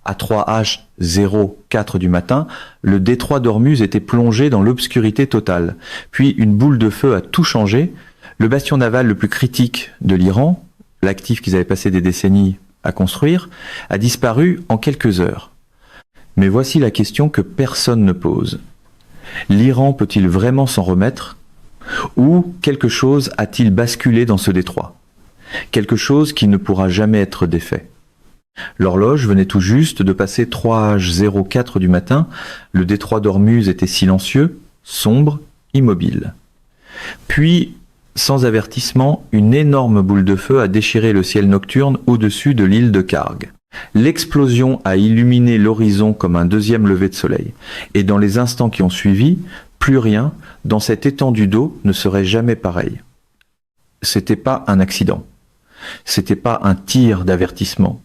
À 3H04 du matin, le détroit d'Ormuz était plongé dans l'obscurité totale. Puis une boule de feu a tout changé. Le bastion naval le plus critique de l'Iran, l'actif qu'ils avaient passé des décennies à construire, a disparu en quelques heures. Mais voici la question que personne ne pose. L'Iran peut-il vraiment s'en remettre? Ou quelque chose a-t-il basculé dans ce détroit? Quelque chose qui ne pourra jamais être défait. L'horloge venait tout juste de passer 3H04 du matin, le détroit d'Ormuz était silencieux, sombre, immobile. Puis, sans avertissement, une énorme boule de feu a déchiré le ciel nocturne au-dessus de l'île de Karg. L'explosion a illuminé l'horizon comme un deuxième lever de soleil. Et dans les instants qui ont suivi, plus rien, dans cette étendue d'eau, ne serait jamais pareil. C'était pas un accident. C'était pas un tir d'avertissement.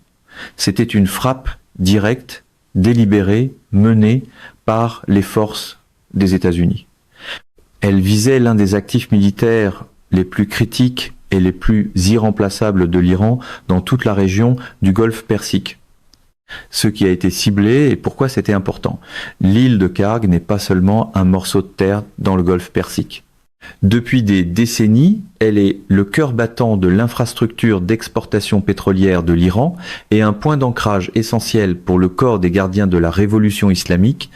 C'était une frappe directe, délibérée, menée par les forces des États-Unis. Elle visait l'un des actifs militaires les plus critiques et les plus irremplaçables de l'Iran dans toute la région du Golfe Persique. Ce qui a été ciblé et pourquoi c'était important. L'île de Karg n'est pas seulement un morceau de terre dans le Golfe Persique. Depuis des décennies, elle est le cœur battant de l'infrastructure d'exportation pétrolière de l'Iran et un point d'ancrage essentiel pour le corps des gardiens de la révolution islamique,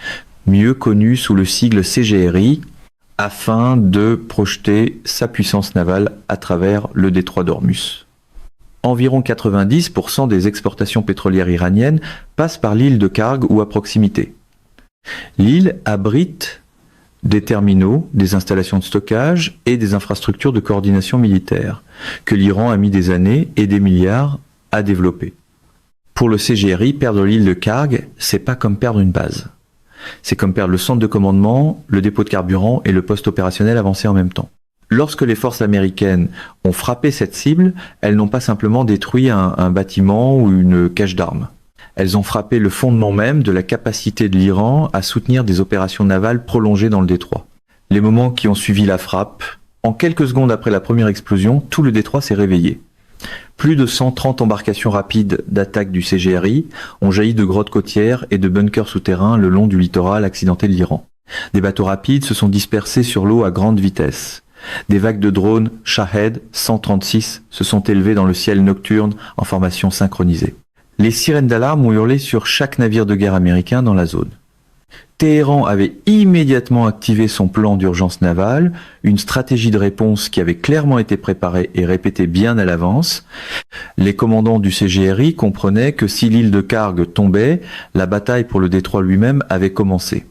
mieux connu sous le sigle CGRI, afin de projeter sa puissance navale à travers le détroit d'Ormuz. Environ 90% des exportations pétrolières iraniennes passent par l'île de Karg ou à proximité. L'île abrite des terminaux, des installations de stockage et des infrastructures de coordination militaire, que l'Iran a mis des années et des milliards à développer. Pour le CGRI, perdre l'île de Karg, c'est pas comme perdre une base. C'est comme perdre le centre de commandement, le dépôt de carburant et le poste opérationnel avancé en même temps. Lorsque les forces américaines ont frappé cette cible, elles n'ont pas simplement détruit un bâtiment ou une cache d'armes. Elles ont frappé le fondement même de la capacité de l'Iran à soutenir des opérations navales prolongées dans le détroit. Les moments qui ont suivi la frappe, en quelques secondes après la première explosion, tout le détroit s'est réveillé. Plus de 130 embarcations rapides d'attaque du CGRI ont jailli de grottes côtières et de bunkers souterrains le long du littoral accidenté de l'Iran. Des bateaux rapides se sont dispersés sur l'eau à grande vitesse. Des vagues de drones Shahed 136 se sont élevées dans le ciel nocturne en formation synchronisée. Les sirènes d'alarme ont hurlé sur chaque navire de guerre américain dans la zone. Téhéran avait immédiatement activé son plan d'urgence navale, une stratégie de réponse qui avait clairement été préparée et répétée bien à l'avance. Les commandants du CGRI comprenaient que si l'île de Karg tombait, la bataille pour le détroit lui-même avait commencé.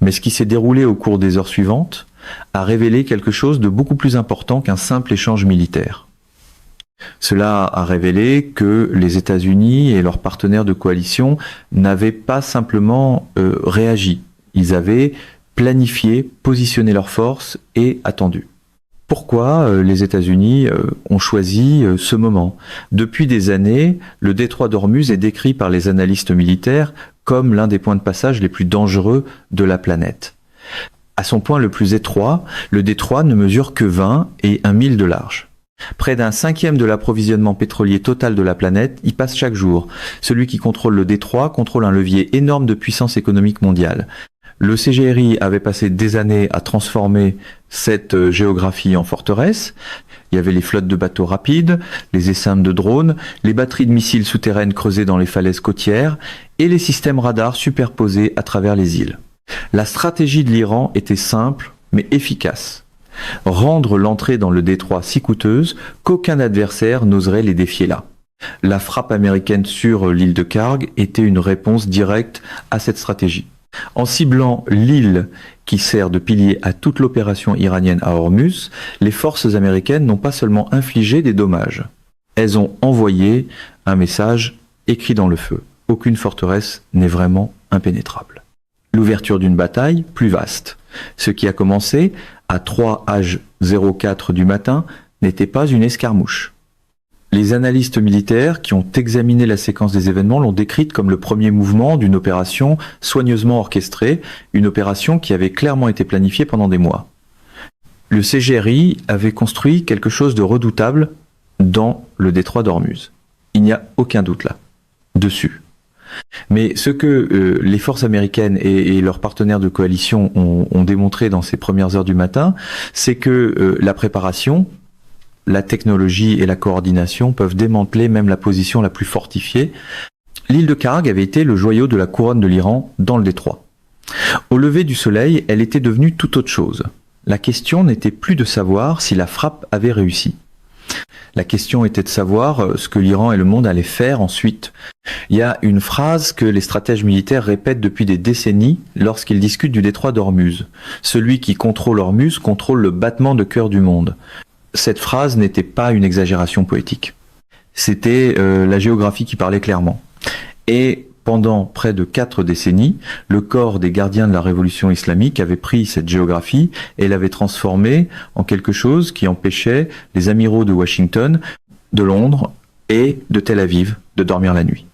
Mais ce qui s'est déroulé au cours des heures suivantes a révélé quelque chose de beaucoup plus important qu'un simple échange militaire. Cela a révélé que les États-Unis et leurs partenaires de coalition n'avaient pas simplement réagi. Ils avaient planifié, positionné leurs forces et attendu. Pourquoi les États-Unis ont choisi ce moment? Depuis des années, le détroit d'Ormuz est décrit par les analystes militaires comme l'un des points de passage les plus dangereux de la planète. À son point le plus étroit, le détroit ne mesure que 20 et 1 mille de large. Près d'un cinquième de l'approvisionnement pétrolier total de la planète y passe chaque jour. Celui qui contrôle le détroit contrôle un levier énorme de puissance économique mondiale. Le CGRI avait passé des années à transformer cette géographie en forteresse. Il y avait les flottes de bateaux rapides, les essaims de drones, les batteries de missiles souterraines creusées dans les falaises côtières et les systèmes radars superposés à travers les îles. La stratégie de l'Iran était simple mais efficace. Rendre l'entrée dans le détroit si coûteuse qu'aucun adversaire n'oserait les défier là. La frappe américaine sur l'île de Karg était une réponse directe à cette stratégie. En ciblant l'île qui sert de pilier à toute l'opération iranienne à Hormuz, les forces américaines n'ont pas seulement infligé des dommages. Elles ont envoyé un message écrit dans le feu. Aucune forteresse n'est vraiment impénétrable. L'ouverture d'une bataille plus vaste. Ce qui a commencé à 3H04 du matin n'était pas une escarmouche. Les analystes militaires qui ont examiné la séquence des événements l'ont décrite comme le premier mouvement d'une opération soigneusement orchestrée, une opération qui avait clairement été planifiée pendant des mois. Le CGRI avait construit quelque chose de redoutable dans le détroit d'Ormuz. Il n'y a aucun doute là, dessus. Mais ce que les forces américaines et leurs partenaires de coalition ont démontré dans ces premières heures du matin, c'est que la préparation, la technologie et la coordination peuvent démanteler même la position la plus fortifiée. L'île de Karag avait été le joyau de la couronne de l'Iran dans le détroit. Au lever du soleil, elle était devenue tout autre chose. La question n'était plus de savoir si la frappe avait réussi. La question était de savoir ce que l'Iran et le monde allaient faire ensuite. Il y a une phrase que les stratèges militaires répètent depuis des décennies lorsqu'ils discutent du détroit d'Ormuz. Celui qui contrôle Ormuz contrôle le battement de cœur du monde. Cette phrase n'était pas une exagération poétique. C'était la géographie qui parlait clairement. Et pendant près de 4 décennies, le corps des gardiens de la révolution islamique avait pris cette géographie et l'avait transformée en quelque chose qui empêchait les amiraux de Washington, de Londres et de Tel Aviv de dormir la nuit.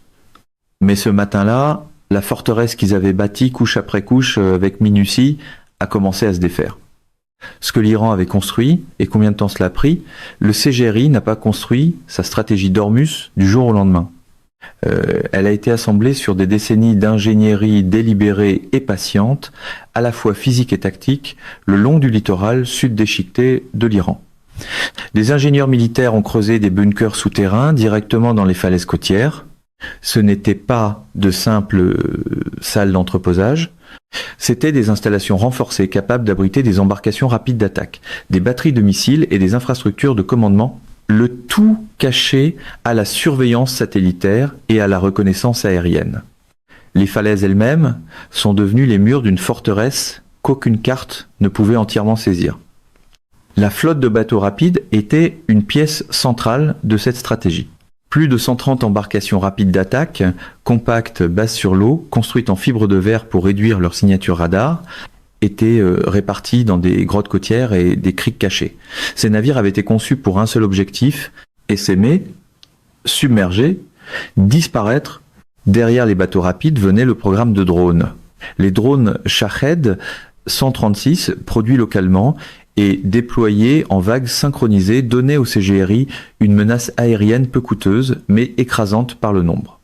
Mais ce matin-là, la forteresse qu'ils avaient bâtie couche après couche avec minutie a commencé à se défaire. Ce que l'Iran avait construit, et combien de temps cela a pris, le CGRI n'a pas construit sa stratégie d'Ormuz du jour au lendemain. Elle a été assemblée sur des décennies d'ingénierie délibérée et patiente, à la fois physique et tactique, le long du littoral sud déchiqueté de l'Iran. Des ingénieurs militaires ont creusé des bunkers souterrains directement dans les falaises côtières. Ce n'étaient pas de simples salles d'entreposage, c'était des installations renforcées capables d'abriter des embarcations rapides d'attaque, des batteries de missiles et des infrastructures de commandement, le tout caché à la surveillance satellitaire et à la reconnaissance aérienne. Les falaises elles-mêmes sont devenues les murs d'une forteresse qu'aucune carte ne pouvait entièrement saisir. La flotte de bateaux rapides était une pièce centrale de cette stratégie. Plus de 130 embarcations rapides d'attaque, compactes, basses sur l'eau, construites en fibre de verre pour réduire leur signature radar, étaient répartis dans des grottes côtières et des criques cachées. Ces navires avaient été conçus pour un seul objectif, essaimer, submerger, disparaître. Derrière les bateaux rapides venait le programme de drones. Les drones Shahed 136, produits localement et déployés en vagues synchronisées, donnaient au CGRI une menace aérienne peu coûteuse, mais écrasante par le nombre.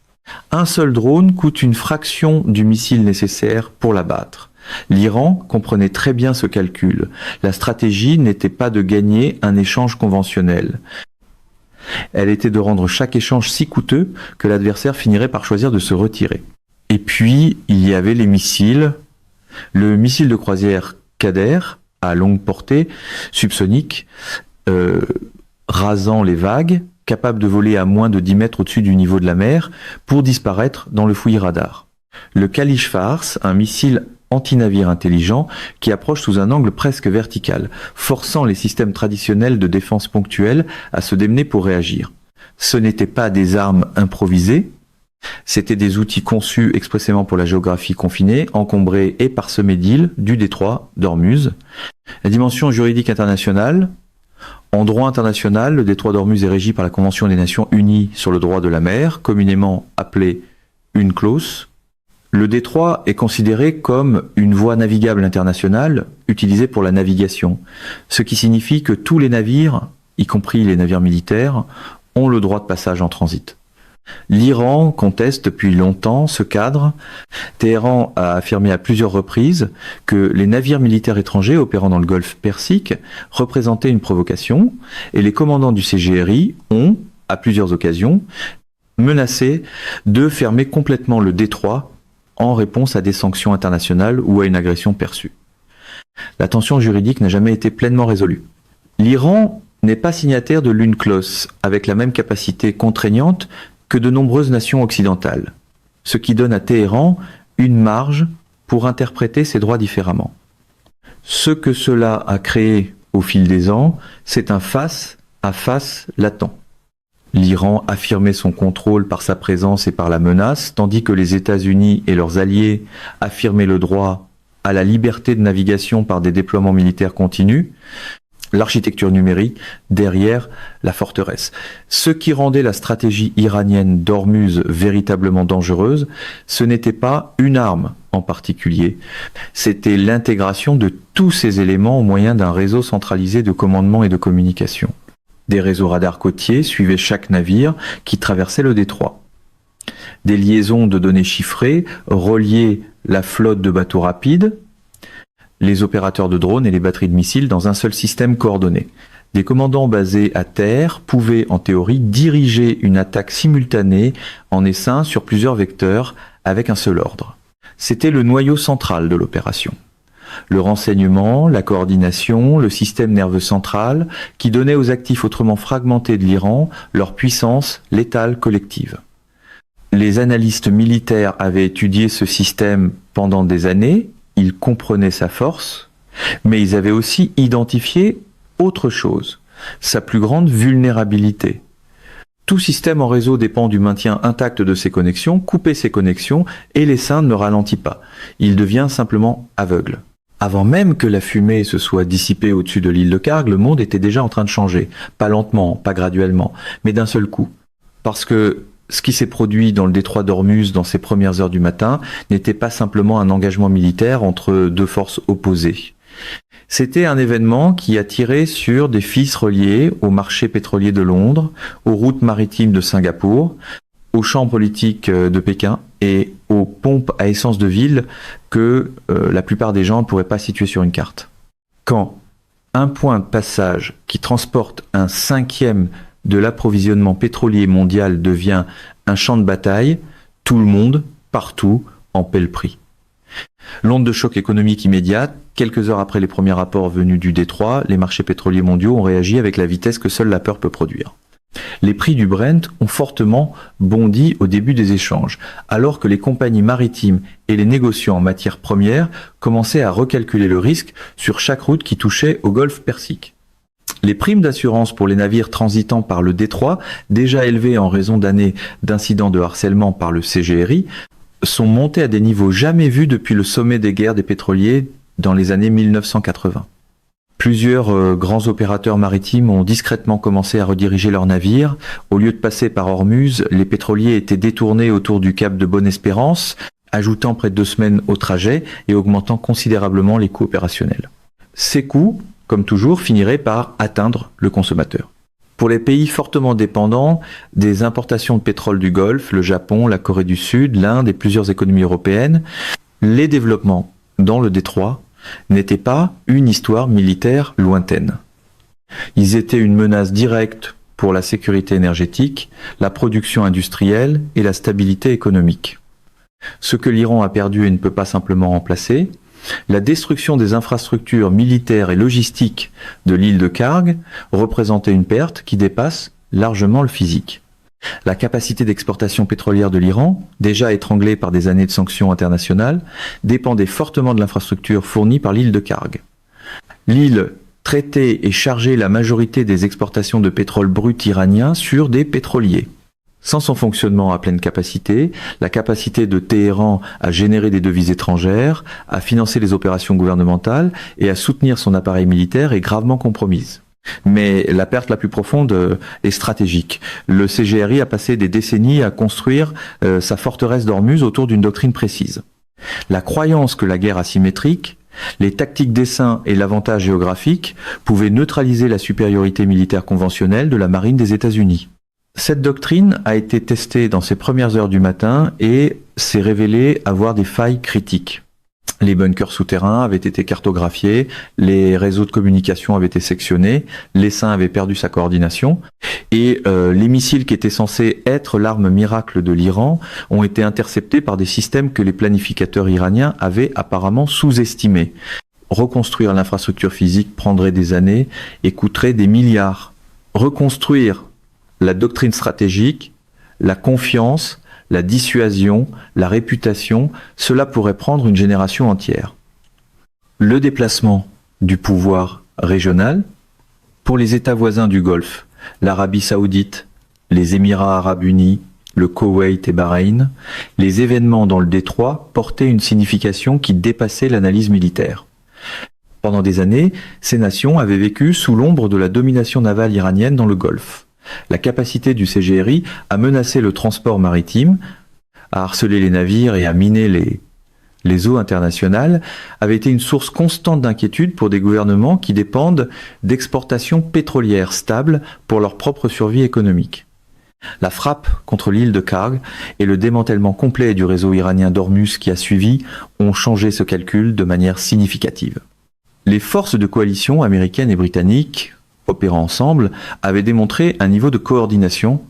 Un seul drone coûte une fraction du missile nécessaire pour l'abattre. L'Iran comprenait très bien ce calcul. La stratégie n'était pas de gagner un échange conventionnel. Elle était de rendre chaque échange si coûteux que l'adversaire finirait par choisir de se retirer. Et puis, il y avait les missiles. Le missile de croisière Qader, à longue portée, subsonique, rasant les vagues, capable de voler à moins de 10 mètres au-dessus du niveau de la mer, pour disparaître dans le fouillis radar. Le Kalish Fars, un missile anti-navire intelligent qui approche sous un angle presque vertical, forçant les systèmes traditionnels de défense ponctuelle à se démener pour réagir. Ce n'étaient pas des armes improvisées, c'étaient des outils conçus expressément pour la géographie confinée, encombrés et parsemés d'îles du détroit d'Ormuz. La dimension juridique internationale. En droit international, le détroit d'Ormuz est régi par la Convention des Nations Unies sur le droit de la mer, communément appelée UNCLOS. Le détroit est considéré comme une voie navigable internationale utilisée pour la navigation, ce qui signifie que tous les navires, y compris les navires militaires, ont le droit de passage en transit. L'Iran conteste depuis longtemps ce cadre. Téhéran a affirmé à plusieurs reprises que les navires militaires étrangers opérant dans le golfe Persique représentaient une provocation et les commandants du CGRI ont, à plusieurs occasions, menacé de fermer complètement le détroit en réponse à des sanctions internationales ou à une agression perçue. La tension juridique n'a jamais été pleinement résolue. L'Iran n'est pas signataire de l'UNCLOS avec la même capacité contraignante que de nombreuses nations occidentales, ce qui donne à Téhéran une marge pour interpréter ses droits différemment. Ce que cela a créé au fil des ans, c'est un face-à-face latent. L'Iran affirmait son contrôle par sa présence et par la menace, tandis que les États-Unis et leurs alliés affirmaient le droit à la liberté de navigation par des déploiements militaires continus, l'architecture numérique derrière la forteresse. Ce qui rendait la stratégie iranienne d'Ormuz véritablement dangereuse, ce n'était pas une arme en particulier, c'était l'intégration de tous ces éléments au moyen d'un réseau centralisé de commandement et de communication. Des réseaux radars côtiers suivaient chaque navire qui traversait le détroit. Des liaisons de données chiffrées reliaient la flotte de bateaux rapides, les opérateurs de drones et les batteries de missiles dans un seul système coordonné. Des commandants basés à terre pouvaient, en théorie, diriger une attaque simultanée en essaim sur plusieurs vecteurs avec un seul ordre. C'était le noyau central de l'opération. Le renseignement, la coordination, le système nerveux central qui donnait aux actifs autrement fragmentés de l'Iran leur puissance létale collective. Les analystes militaires avaient étudié ce système pendant des années, ils comprenaient sa force, mais ils avaient aussi identifié autre chose, sa plus grande vulnérabilité. Tout système en réseau dépend du maintien intact de ses connexions, couper ses connexions, et l'essaim ne ralentit pas. Il devient simplement aveugle. Avant même que la fumée se soit dissipée au-dessus de l'île de Kharg, le monde était déjà en train de changer. Pas lentement, pas graduellement, mais d'un seul coup. Parce que ce qui s'est produit dans le détroit d'Ormuz dans ces premières heures du matin n'était pas simplement un engagement militaire entre deux forces opposées. C'était un événement qui a tiré sur des fils reliés au marché pétrolier de Londres, aux routes maritimes de Singapour, aux champs politiques de Pékin et aux pompes à essence de ville que la plupart des gens ne pourraient pas situer sur une carte. Quand un point de passage qui transporte un cinquième de l'approvisionnement pétrolier mondial devient un champ de bataille, tout le monde, partout, en paie le prix. L'onde de choc économique immédiate, quelques heures après les premiers rapports venus du détroit, les marchés pétroliers mondiaux ont réagi avec la vitesse que seule la peur peut produire. Les prix du Brent ont fortement bondi au début des échanges, alors que les compagnies maritimes et les négociants en matières premières commençaient à recalculer le risque sur chaque route qui touchait au golfe Persique. Les primes d'assurance pour les navires transitant par le détroit, déjà élevées en raison d'années d'incidents de harcèlement par le CGRI, sont montées à des niveaux jamais vus depuis le sommet des guerres des pétroliers dans les années 1980. Plusieurs grands opérateurs maritimes ont discrètement commencé à rediriger leurs navires. Au lieu de passer par Ormuz, les pétroliers étaient détournés autour du cap de Bonne-Espérance, ajoutant près de 2 semaines au trajet et augmentant considérablement les coûts opérationnels. Ces coûts, comme toujours, finiraient par atteindre le consommateur. Pour les pays fortement dépendants des importations de pétrole du Golfe, le Japon, la Corée du Sud, l'Inde et plusieurs économies européennes, les développements dans le détroit n'étaient pas une histoire militaire lointaine. Ils étaient une menace directe pour la sécurité énergétique, la production industrielle et la stabilité économique. Ce que l'Iran a perdu et ne peut pas simplement remplacer, la destruction des infrastructures militaires et logistiques de l'île de Kharg représentait une perte qui dépasse largement le physique. La capacité d'exportation pétrolière de l'Iran, déjà étranglée par des années de sanctions internationales, dépendait fortement de l'infrastructure fournie par l'île de Kharg. L'île traitait et chargeait la majorité des exportations de pétrole brut iranien sur des pétroliers. Sans son fonctionnement à pleine capacité, la capacité de Téhéran à générer des devises étrangères, à financer les opérations gouvernementales et à soutenir son appareil militaire est gravement compromise. Mais la perte la plus profonde est stratégique. Le CGRI a passé des décennies à construire sa forteresse d'Ormuz autour d'une doctrine précise. La croyance que la guerre asymétrique, les tactiques d'essaim et l'avantage géographique pouvaient neutraliser la supériorité militaire conventionnelle de la marine des États-Unis. Cette doctrine a été testée dans ses premières heures du matin et s'est révélée avoir des failles critiques. Les bunkers souterrains avaient été cartographiés, les réseaux de communication avaient été sectionnés, l'essaim avait perdu sa coordination et les missiles qui étaient censés être l'arme miracle de l'Iran ont été interceptés par des systèmes que les planificateurs iraniens avaient apparemment sous-estimés. Reconstruire l'infrastructure physique prendrait des années et coûterait des milliards. Reconstruire la doctrine stratégique, la confiance, la dissuasion, la réputation, cela pourrait prendre une génération entière. Le déplacement du pouvoir régional pour les États voisins du Golfe, l'Arabie Saoudite, les Émirats Arabes Unis, le Koweït et Bahreïn, les événements dans le détroit portaient une signification qui dépassait l'analyse militaire. Pendant des années, ces nations avaient vécu sous l'ombre de la domination navale iranienne dans le Golfe. La capacité du CGRI à menacer le transport maritime, à harceler les navires et à miner les eaux internationales avait été une source constante d'inquiétude pour des gouvernements qui dépendent d'exportations pétrolières stables pour leur propre survie économique. La frappe contre l'île de Kharg et le démantèlement complet du réseau iranien d'Ormuz qui a suivi ont changé ce calcul de manière significative. Les forces de coalition américaines et britanniques, opérant ensemble, avaient démontré un niveau de coordination,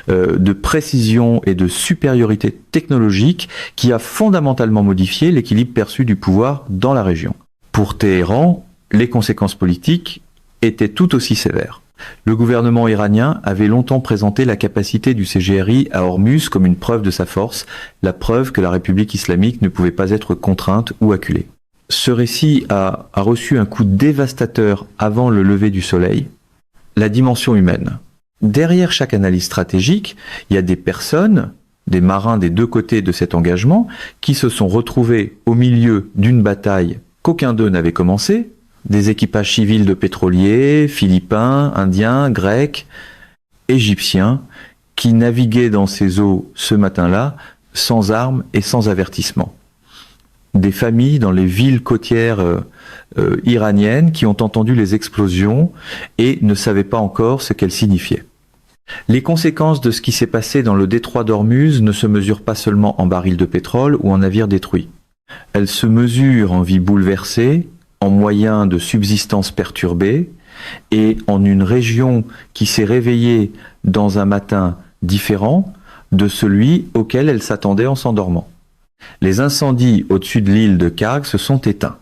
de précision et de supériorité technologique qui a fondamentalement modifié l'équilibre perçu du pouvoir dans la région. Pour Téhéran, les conséquences politiques étaient tout aussi sévères. Le gouvernement iranien avait longtemps présenté la capacité du CGRI à Ormuz comme une preuve de sa force, la preuve que la République islamique ne pouvait pas être contrainte ou acculée. Ce récit a reçu un coup dévastateur avant le lever du soleil, la dimension humaine. Derrière chaque analyse stratégique, il y a des personnes, des marins des deux côtés de cet engagement, qui se sont retrouvés au milieu d'une bataille qu'aucun d'eux n'avait commencée, des équipages civils de pétroliers, philippins, indiens, grecs, égyptiens, qui naviguaient dans ces eaux ce matin-là, sans armes et sans avertissement. Des familles dans les villes côtières iraniennes qui ont entendu les explosions et ne savaient pas encore ce qu'elles signifiaient. Les conséquences de ce qui s'est passé dans le détroit d'Ormuz ne se mesurent pas seulement en barils de pétrole ou en navires détruits. Elles se mesurent en vies bouleversées, en moyens de subsistance perturbés et en une région qui s'est réveillée dans un matin différent de celui auquel elle s'attendait en s'endormant. Les incendies au-dessus de l'île de Kharg se sont éteints.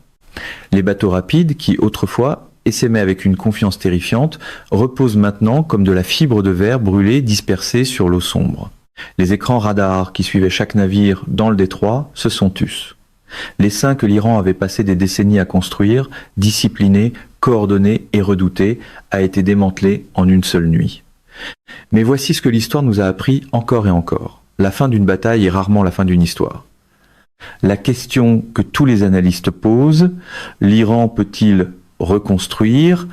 Les bateaux rapides, qui autrefois essaimaient avec une confiance terrifiante, reposent maintenant comme de la fibre de verre brûlée dispersée sur l'eau sombre. Les écrans radars qui suivaient chaque navire dans le détroit se sont tus. L'essaim que l'Iran avait passé des décennies à construire, discipliné, coordonné et redouté, a été démantelé en une seule nuit. Mais voici ce que l'histoire nous a appris encore et encore. La fin d'une bataille est rarement la fin d'une histoire. La question que tous les analystes posent, l'Iran peut-il reconstruire?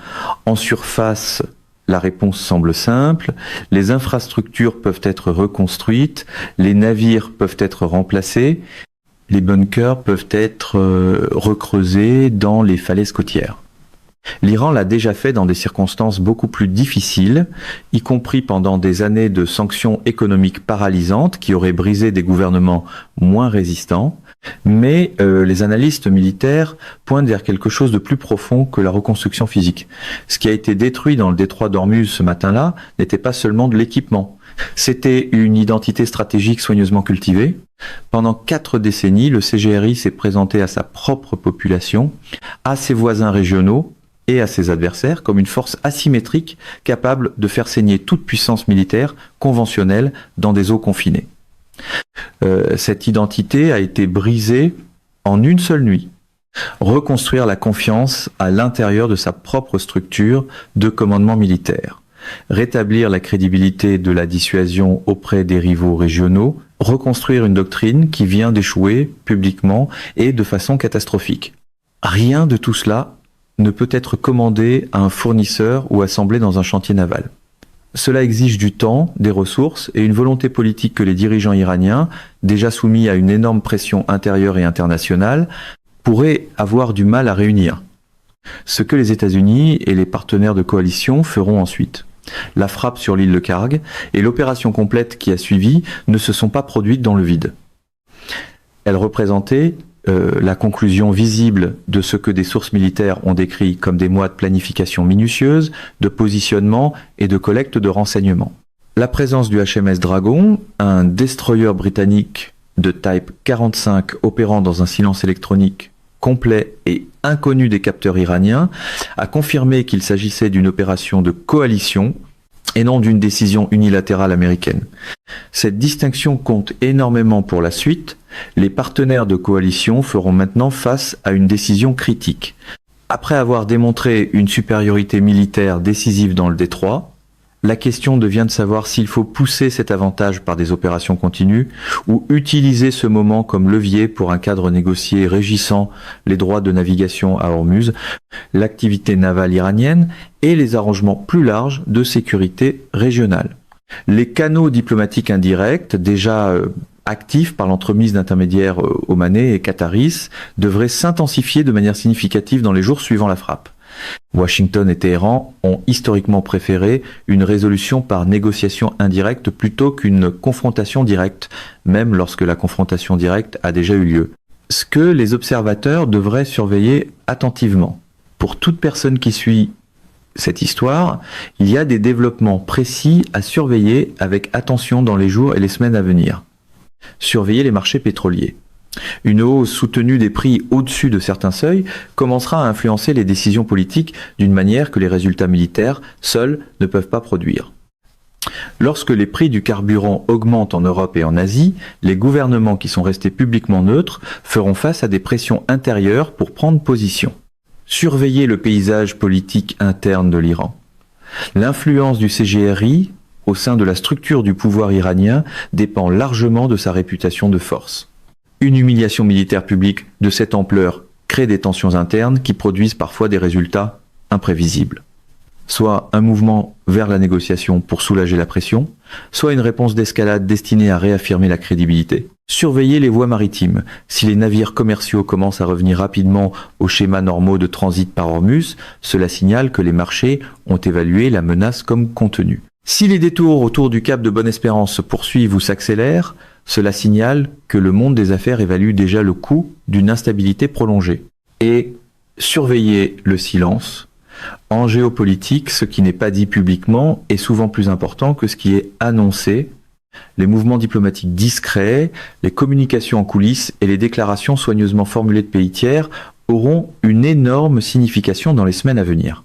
En surface, la réponse semble simple. Les infrastructures peuvent être reconstruites, les navires peuvent être remplacés, les bunkers peuvent être recreusés dans les falaises côtières. L'Iran l'a déjà fait dans des circonstances beaucoup plus difficiles, y compris pendant des années de sanctions économiques paralysantes qui auraient brisé des gouvernements moins résistants. Mais les analystes militaires pointent vers quelque chose de plus profond que la reconstruction physique. Ce qui a été détruit dans le détroit d'Ormuz ce matin-là n'était pas seulement de l'équipement. C'était une identité stratégique soigneusement cultivée. Pendant 4 décennies, le CGRI s'est présenté à sa propre population, à ses voisins régionaux et à ses adversaires comme une force asymétrique capable de faire saigner toute puissance militaire conventionnelle dans des eaux confinées. Cette identité a été brisée en une seule nuit. Reconstruire la confiance à l'intérieur de sa propre structure de commandement militaire. Rétablir la crédibilité de la dissuasion auprès des rivaux régionaux, reconstruire une doctrine qui vient d'échouer publiquement et de façon catastrophique. Rien de tout cela ne peut être commandé à un fournisseur ou assemblé dans un chantier naval. Cela exige du temps, des ressources et une volonté politique que les dirigeants iraniens, déjà soumis à une énorme pression intérieure et internationale, pourraient avoir du mal à réunir. Ce que les États-Unis et les partenaires de coalition feront ensuite. La frappe sur l'île de Kharg et l'opération complète qui a suivi ne se sont pas produites dans le vide. Elles représentaient la conclusion visible de ce que des sources militaires ont décrit comme des mois de planification minutieuse, de positionnement et de collecte de renseignements. La présence du HMS Dragon, un destroyer britannique de type 45 opérant dans un silence électronique complet et inconnu des capteurs iraniens, a confirmé qu'il s'agissait d'une opération de coalition et non d'une décision unilatérale américaine. Cette distinction compte énormément pour la suite. Les partenaires de coalition feront maintenant face à une décision critique. Après avoir démontré une supériorité militaire décisive dans le détroit, la question devient de savoir s'il faut pousser cet avantage par des opérations continues ou utiliser ce moment comme levier pour un cadre négocié régissant les droits de navigation à Ormuz, l'activité navale iranienne et les arrangements plus larges de sécurité régionale. Les canaux diplomatiques indirects, déjà actifs par l'entremise d'intermédiaires omanais et qataris, devraient s'intensifier de manière significative dans les jours suivant la frappe. Washington et Téhéran ont historiquement préféré une résolution par négociation indirecte plutôt qu'une confrontation directe, même lorsque la confrontation directe a déjà eu lieu. Ce que les observateurs devraient surveiller attentivement. Pour toute personne qui suit cette histoire, il y a des développements précis à surveiller avec attention dans les jours et les semaines à venir. Surveiller les marchés pétroliers. Une hausse soutenue des prix au-dessus de certains seuils commencera à influencer les décisions politiques d'une manière que les résultats militaires seuls ne peuvent pas produire. Lorsque les prix du carburant augmentent en Europe et en Asie, les gouvernements qui sont restés publiquement neutres feront face à des pressions intérieures pour prendre position. Surveiller le paysage politique interne de l'Iran. L'influence du CGRI au sein de la structure du pouvoir iranien dépend largement de sa réputation de force. Une humiliation militaire publique de cette ampleur crée des tensions internes qui produisent parfois des résultats imprévisibles. Soit un mouvement vers la négociation pour soulager la pression, soit une réponse d'escalade destinée à réaffirmer la crédibilité. Surveiller les voies maritimes. Si les navires commerciaux commencent à revenir rapidement aux schémas normaux de transit par Ormuz, cela signale que les marchés ont évalué la menace comme contenue. Si les détours autour du cap de Bonne-Espérance se poursuivent ou s'accélèrent, cela signale que le monde des affaires évalue déjà le coût d'une instabilité prolongée. Et surveiller le silence. En géopolitique, ce qui n'est pas dit publiquement est souvent plus important que ce qui est annoncé. Les mouvements diplomatiques discrets, les communications en coulisses et les déclarations soigneusement formulées de pays tiers auront une énorme signification dans les semaines à venir.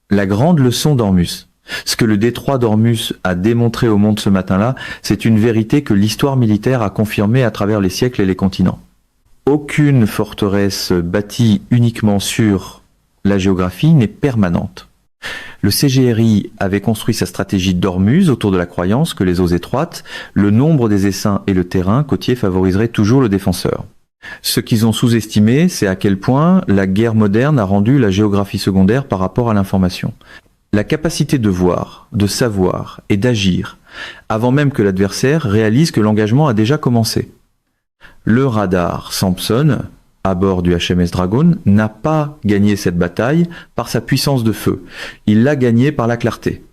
La grande leçon d'Ormuz. Ce que le détroit d'Ormuz a démontré au monde ce matin-là, c'est une vérité que l'histoire militaire a confirmée à travers les siècles et les continents. Aucune forteresse bâtie uniquement sur la géographie n'est permanente. Le CGRI avait construit sa stratégie d'Ormuz autour de la croyance que les eaux étroites, le nombre des essaims et le terrain côtier favoriseraient toujours le défenseur. Ce qu'ils ont sous-estimé, c'est à quel point la guerre moderne a rendu la géographie secondaire par rapport à l'information. La capacité de voir, de savoir et d'agir, avant même que l'adversaire réalise que l'engagement a déjà commencé. Le radar Samson, à bord du HMS Dragon, n'a pas gagné cette bataille par sa puissance de feu. Il l'a gagnée par la clarté.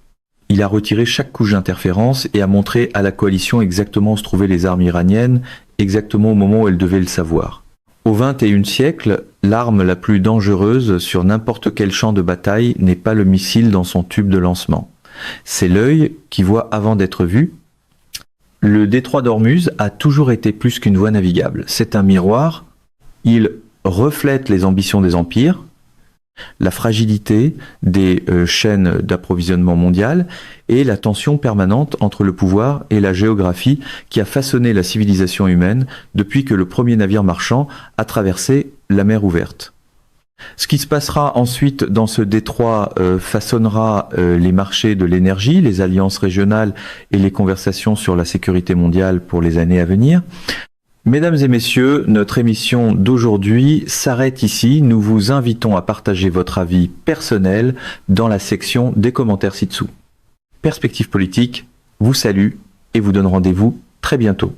Il a retiré chaque couche d'interférence et a montré à la coalition exactement où se trouvaient les armes iraniennes, exactement au moment où elles devaient le savoir. Au XXIe siècle, l'arme la plus dangereuse sur n'importe quel champ de bataille n'est pas le missile dans son tube de lancement. C'est l'œil qui voit avant d'être vu. Le détroit d'Ormuz a toujours été plus qu'une voie navigable. C'est un miroir. Il reflète les ambitions des empires, la fragilité des chaînes d'approvisionnement mondiales et la tension permanente entre le pouvoir et la géographie qui a façonné la civilisation humaine depuis que le premier navire marchand a traversé la mer ouverte. Ce qui se passera ensuite dans ce détroit façonnera les marchés de l'énergie, les alliances régionales et les conversations sur la sécurité mondiale pour les années à venir. Mesdames et messieurs, notre émission d'aujourd'hui s'arrête ici. Nous vous invitons à partager votre avis personnel dans la section des commentaires ci-dessous. Perspective politique vous salue et vous donne rendez-vous très bientôt.